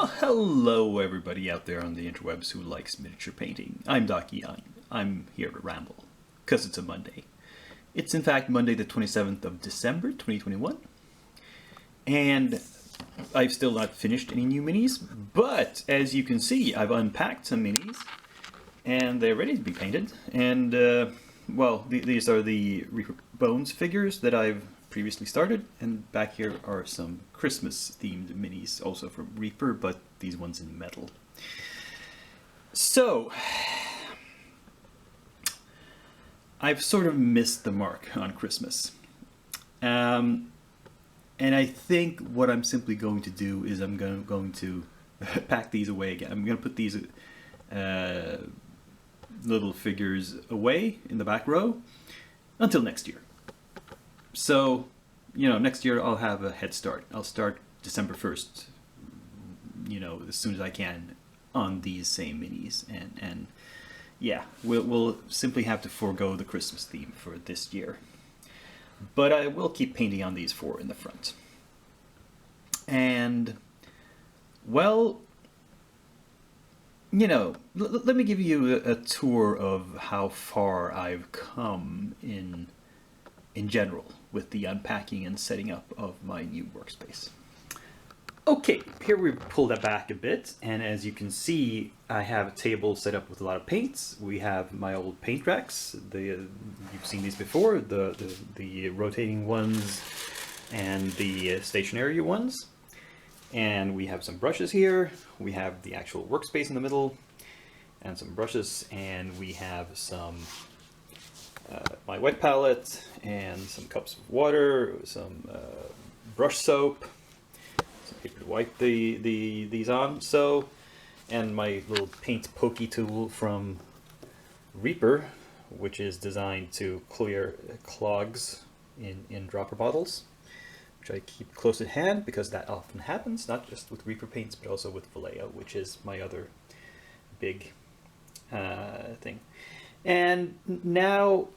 Well, hello everybody out there on the interwebs who likes miniature painting. I'm Doc Young. I'm here to ramble, because it's a Monday. It's in fact Monday the 27th of December 2021, and I've still not finished any new minis, but as you can see, I've unpacked some minis, and they're ready to be painted, and well, these are the Reaper Bones figures that I've previously started, and back here are some Christmas themed minis, also from Reaper, but these ones in metal. So, I've sort of missed the mark on Christmas. And I think what I'm simply going to do is I'm going to pack these away again. I'm going to put these little figures away in the back row until next year. So, you know, next year I'll have a head start. I'll start December 1st, you know, as soon as I can on these same minis. And yeah, we'll simply have to forego the Christmas theme for this year. But I will keep painting on these four in the front. And, well, you know, let me give you a tour of how far I've come in general with the unpacking and setting up of my new workspace. Okay, here we've pulled that back a bit, and as you can see, I have a table set up with a lot of paints. We have my old paint racks. You've seen these before, the rotating ones and the stationary ones. And we have some brushes here. We have the actual workspace in the middle, and some brushes, and we have some my wet palette, and some cups of water, some brush soap, some paper to wipe these on, so, and my little paint pokey tool from Reaper, which is designed to clear clogs in dropper bottles, which I keep close at hand because that often happens, not just with Reaper paints, but also with Vallejo, which is my other big thing. And now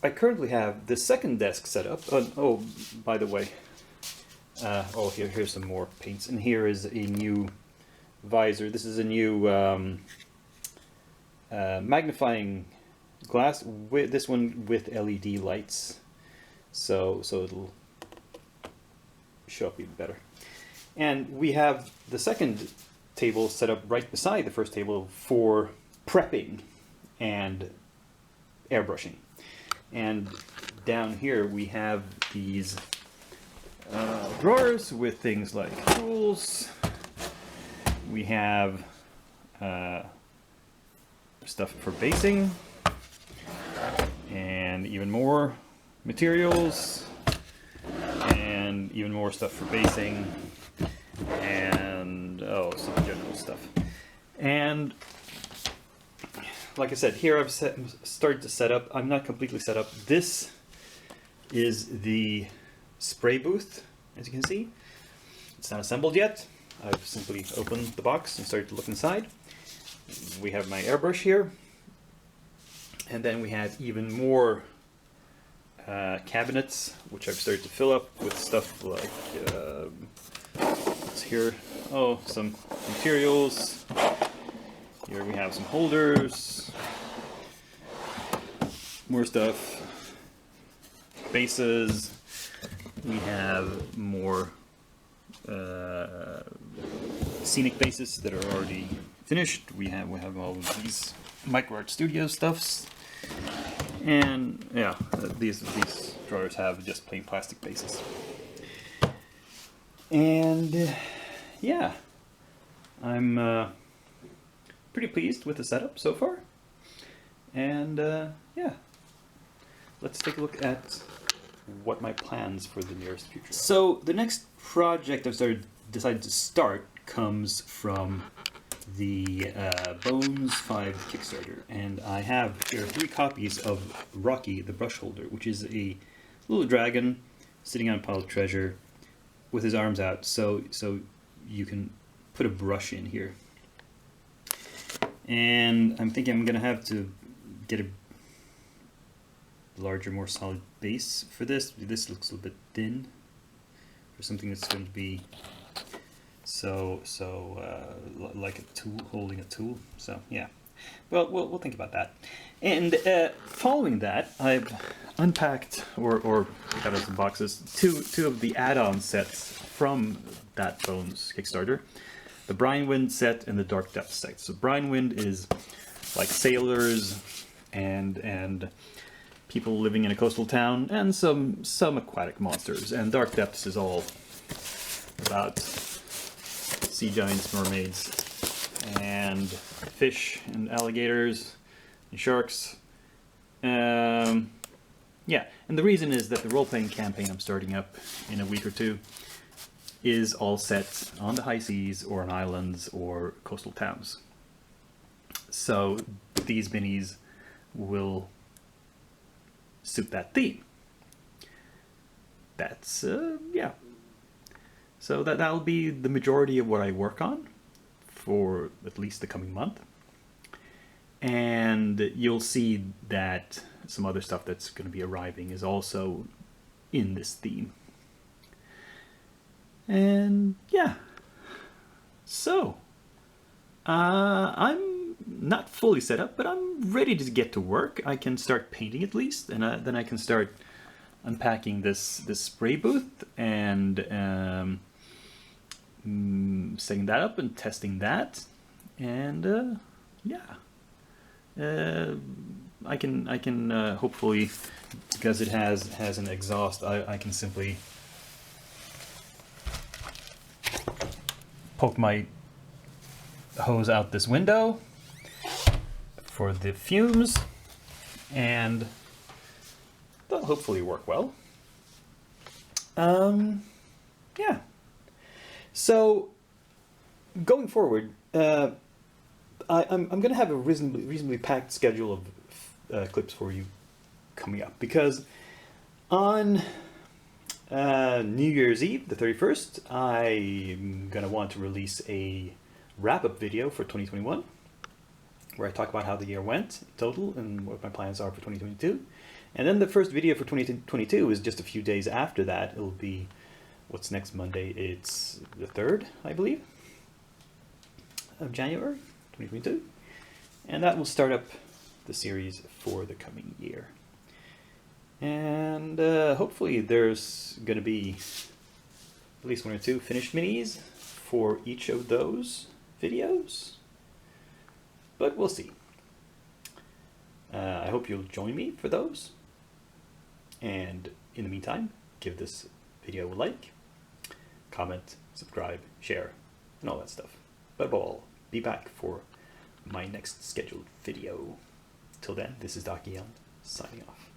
I currently have the second desk set up. Oh, by the way, here's some more paints. And here is a new visor. This is a new magnifying glass. With this one with LED lights, so it'll show up even better. And we have the second table set up right beside the first table for prepping and airbrushing. And down here we have these drawers with things like tools. We have stuff for basing, and even more materials, and even more stuff for basing, and some general stuff. And like I said, here I've started to set up. I'm not completely set up. This is the spray booth, as you can see. It's not assembled yet. I've simply opened the box and started to look inside. We have my airbrush here. And then we have even more cabinets, which I've started to fill up with stuff like, what's here? Oh, some materials. Here we have some holders, more stuff, bases. We have more scenic bases that are already finished. We have all of these Micro Art Studio stuffs, and yeah, these drawers have just plain plastic bases. And yeah, I'm pretty pleased with the setup so far, and yeah, let's take a look at what my plans for the nearest future are. So the next project I've decided to start comes from the Bones 5 Kickstarter, and I have here 3 copies of Rocky the brush holder, which is a little dragon sitting on a pile of treasure with his arms out, so you can put a brush in here. And I'm thinking I'm going to have to get a larger, more solid base for this. This looks a little bit thin for something that's going to be Like a tool, holding a tool. So yeah, well, we'll think about that. And following that, I've unpacked or got out some boxes two of the add-on sets from that Bones Kickstarter, the Brine Wind set and the Dark Depths set. So Brine Wind is like sailors and people living in a coastal town and some aquatic monsters, and Dark Depths is all about sea giants, mermaids, and fish and alligators and sharks. Yeah, and the reason is that the role-playing campaign I'm starting up in a week or two is all set on the high seas or on islands or coastal towns. So these minis will suit that theme. That's, yeah. So that'll be the majority of what I work on for at least the coming month. And you'll see that some other stuff that's going to be arriving is also in this theme. And yeah, so I'm not fully set up, but I'm ready to get to work. I can start painting at least, and then I can start unpacking this spray booth and setting that up and testing that, and yeah. I can hopefully, because it has an exhaust, I can simply poke my hose out this window for the fumes, and that'll hopefully work well. Yeah. So going forward, I'm going to have a reasonably packed schedule of clips for you coming up, because on New Year's Eve, the 31st, I'm going to want to release a wrap-up video for 2021, where I talk about how the year went in total and what my plans are for 2022. And then the first video for 2022 is just a few days after that. It'll be, what's next Monday? It's the 3rd, I believe, of January 2022. And that will start up the series for the coming year. And hopefully there's going to be at least 1 or 2 finished minis for each of those videos. But we'll see. I hope you'll join me for those. And in the meantime, give this video a like, comment, subscribe, share, and all that stuff. But above all, be back for my next scheduled video. Till then, this is Dakian, signing off.